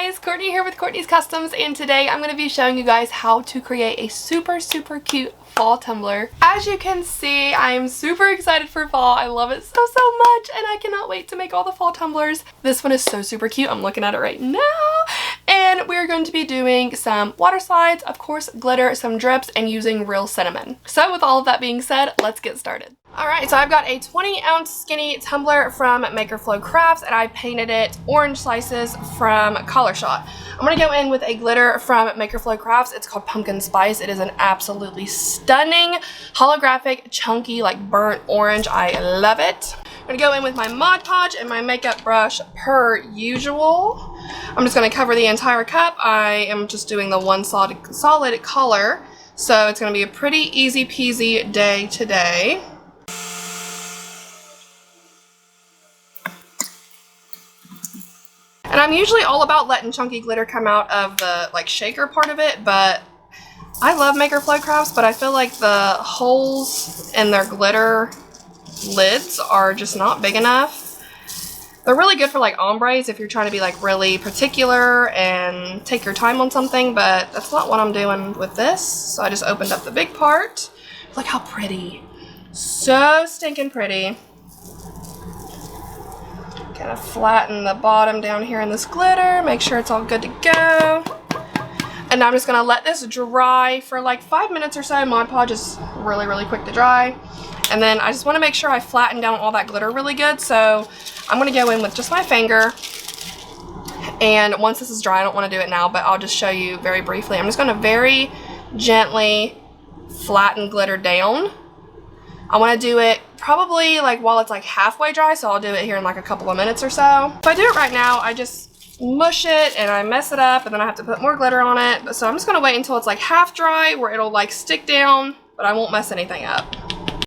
guys, Courtney here with Courtney's Customs, and today I'm going to be showing you guys how to create a super cute fall tumbler. As you can see, I am super excited for fall. I love it so much, and I cannot wait to make all the fall tumblers. This one is so super cute. I'm looking at it right now, and we're going to be doing some water slides, of course glitter, some drips, and using real cinnamon. So with all of that being said, let's get started. Alright, so I've got a 20-ounce skinny tumbler from Maker Flow Crafts, and I painted it orange slices from Color Shot. I'm going to go in with a glitter from Maker Flow Crafts. It's called Pumpkin Spice. It is an absolutely stunning, holographic, chunky, like burnt orange. I love it. I'm going to go in with my Mod Podge and my makeup brush per usual. I'm just going to cover the entire cup. I am just doing the one solid color, so it's going to be a pretty easy peasy day today. And I'm usually all about letting chunky glitter come out of the like shaker part of it, but I love Maker Flow Crafts, but I feel like the holes in their glitter lids are just not big enough. They're really good for like ombres if you're trying to be like really particular and take your time on something, but that's not what I'm doing with this. So I just opened up the big part. Look how pretty. So stinking pretty. Kind of flatten the bottom down here in this glitter, make sure it's all good to go. And I'm just gonna let this dry for like 5 minutes or so. Mod Podge is really quick to dry. And then I just wanna make sure I flatten down all that glitter really good. So I'm gonna go in with just my finger. And once this is dry, I don't wanna do it now, but I'll just show you very briefly. I'm just gonna very gently flatten glitter down. I want to do it probably like while it's like halfway dry, so I'll do it here in like a couple of minutes or so. If I do it right now, I just mush it and I mess it up, and then I have to put more glitter on it. So I'm just going to wait until it's like half dry where it'll like stick down, but I won't mess anything up.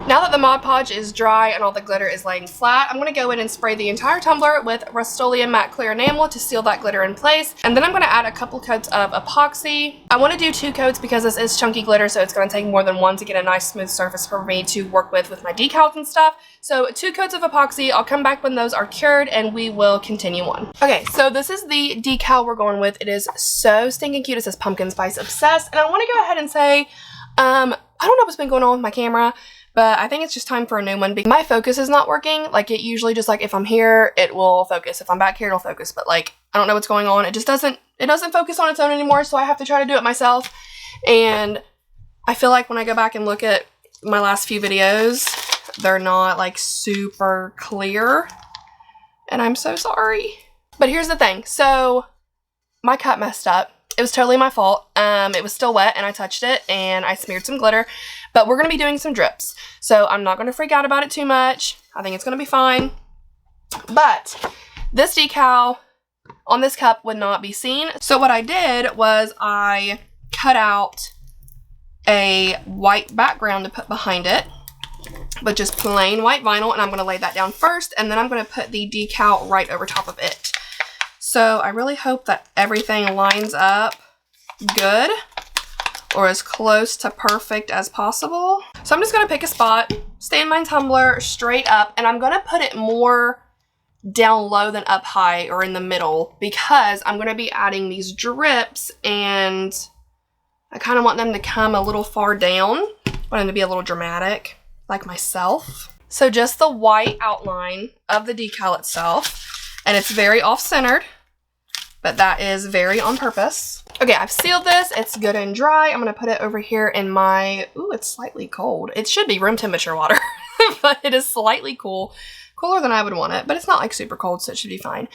Now that the Mod Podge is dry and all the glitter is laying flat, I'm going to go in and spray the entire tumbler with Rust-Oleum Matte Clear Enamel to seal that glitter in place. And then I'm going to add a couple coats of epoxy. I want to do 2 coats because this is chunky glitter, so it's going to take more than one to get a nice smooth surface for me to work with my decals and stuff. So 2 coats of epoxy. I'll come back when those are cured and we will continue on. Okay, so this is the decal we're going with. It is so stinking cute. It says Pumpkin Spice Obsessed. And I want to go ahead and say, I don't know what's been going on with my camera, but I think it's just time for a new one because my focus is not working. Like it usually just like if I'm here, it will focus. If I'm back here, it'll focus. But like, I don't know what's going on. It just doesn't focus on its own anymore. So I have to try to do it myself. And I feel like when I go back and look at my last few videos, they're not like super clear. And I'm so sorry. But here's the thing. So my cup messed up. It was totally my fault. It was still wet and I touched it and I smeared some glitter, but we're going to be doing some drips. So I'm not going to freak out about it too much. I think it's going to be fine. But this decal on this cup would not be seen. So what I did was I cut out a white background to put behind it, but just plain white vinyl. And I'm going to lay that down first. And then I'm going to put the decal right over top of it. So I really hope that everything lines up good or as close to perfect as possible. So I'm just going to pick a spot, stand my tumbler straight up, and I'm going to put it more down low than up high or in the middle because I'm going to be adding these drips and I kind of want them to come a little far down. I want them to be a little dramatic like myself. So just the white outline of the decal itself, and it's very off-centered. But that is very on purpose. Okay, I've sealed this. It's good and dry. I'm going to put it over here in my... Ooh, it's slightly cold. It should be room temperature water, but it is slightly cool. Cooler than I would want it, but it's not like super cold, so it should be fine.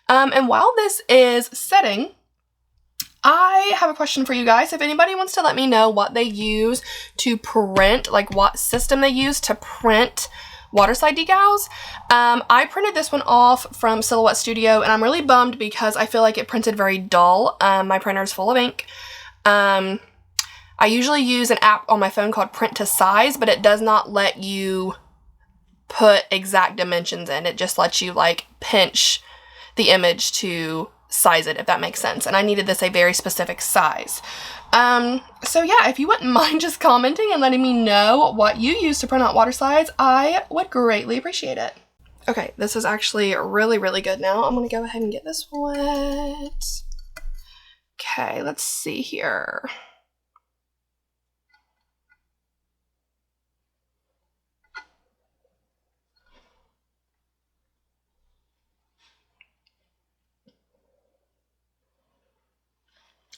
And while this is setting, I have a question for you guys. If anybody wants to let me know what they use to print, like what system they use to print water slide decals. I printed this one off from Silhouette Studio, and I'm really bummed because I feel like it printed very dull. My printer is full of ink. I usually use an app on my phone called Print to Size, but it does not let you put exact dimensions in. It just lets you like pinch the image to size it, if that makes sense. And I needed this a very specific size. So yeah, if you wouldn't mind just commenting and letting me know what you use to print out water slides, I would greatly appreciate it. Okay, this is actually really good now. I'm gonna go ahead and get this wet. Okay, let's see here.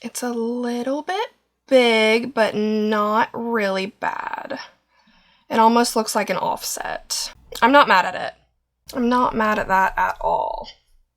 It's a little bit big, but not really bad. It almost looks like an offset. I'm not mad at it. I'm not mad at that at all.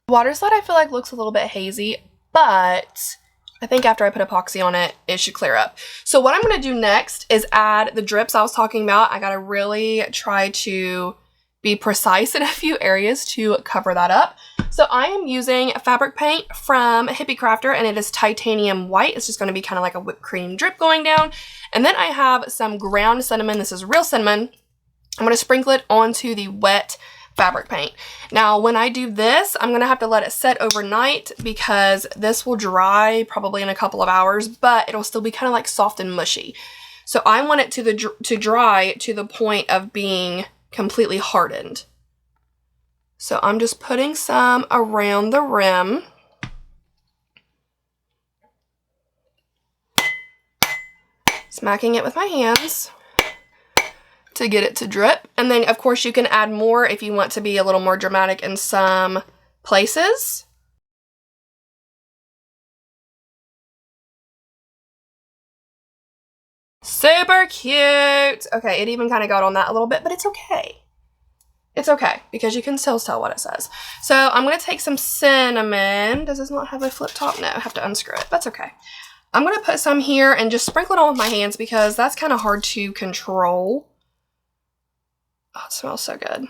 Water slide I feel like looks a little bit hazy, but I think after I put epoxy on it, it should clear up. So what I'm going to do next is add the drips I was talking about. I got to really try to be precise in a few areas to cover that up. So I am using fabric paint from Hippie Crafter, and it is titanium white. It's just going to be kind of like a whipped cream drip going down. And then I have some ground cinnamon. This is real cinnamon. I'm going to sprinkle it onto the wet fabric paint. Now, when I do this, I'm going to have to let it set overnight because this will dry probably in a couple of hours, but it'll still be kind of like soft and mushy. So I want it to dry to the point of being completely hardened. So I'm just putting some around the rim. Smacking it with my hands to get it to drip. And then of course you can add more if you want to be a little more dramatic in some places. Super cute. Okay, it even kind of got on that a little bit, but it's okay. It's okay because you can still tell what it says. So I'm going to take some cinnamon. Does this not have a flip top? No, I have to unscrew it. That's okay. I'm going to put some here and just sprinkle it on with my hands because that's kind of hard to control. Oh, it smells so good.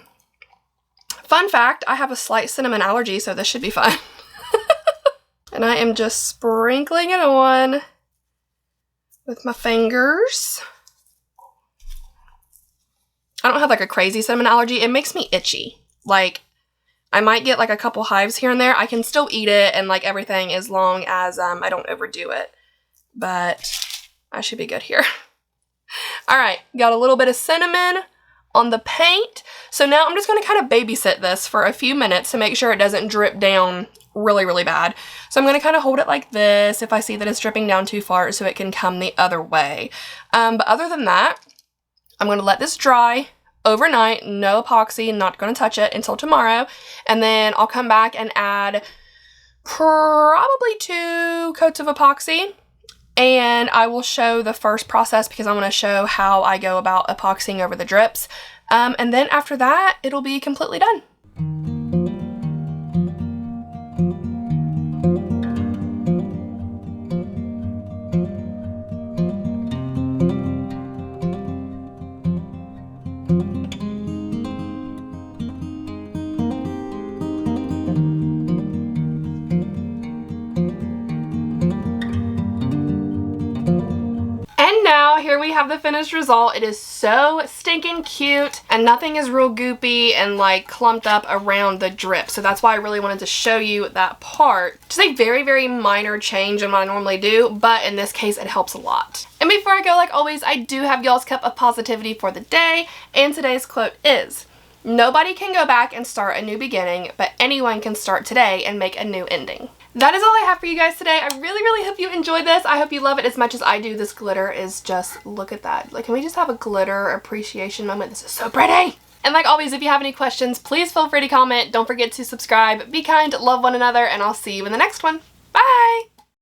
Fun fact, I have a slight cinnamon allergy, so this should be fun. And I am just sprinkling it on with my fingers. I don't have like a crazy cinnamon allergy. It makes me itchy. Like, I might get like a couple hives here and there. I can still eat it and like everything as long as I don't overdo it. But I should be good here. All right, got a little bit of cinnamon on the paint. So now I'm just going to kind of babysit this for a few minutes to make sure it doesn't drip down really, really bad. So I'm going to kind of hold it like this if I see that it's dripping down too far so it can come the other way. But other than that, I'm going to let this dry overnight, no epoxy, not going to touch it until tomorrow. And then I'll come back and add probably 2 coats of epoxy. And I will show the first process because I want to show how I go about epoxying over the drips. And then after that, it'll be completely done. Here we have the finished result. It is so stinking cute and nothing is real goopy and like clumped up around the drip. So that's why I really wanted to show you that part. Just a very, very minor change in what I normally do, but in this case it helps a lot. And before I go, like always, I do have y'all's cup of positivity for the day, and today's quote is, "Nobody can go back and start a new beginning, but anyone can start today and make a new ending." That is all I have for you guys today. I really, really hope you enjoyed this. I hope you love it as much as I do. This glitter is just, look at that. Like, can we just have a glitter appreciation moment? This is so pretty. And like always, if you have any questions, please feel free to comment. Don't forget to subscribe. Be kind, love one another, and I'll see you in the next one.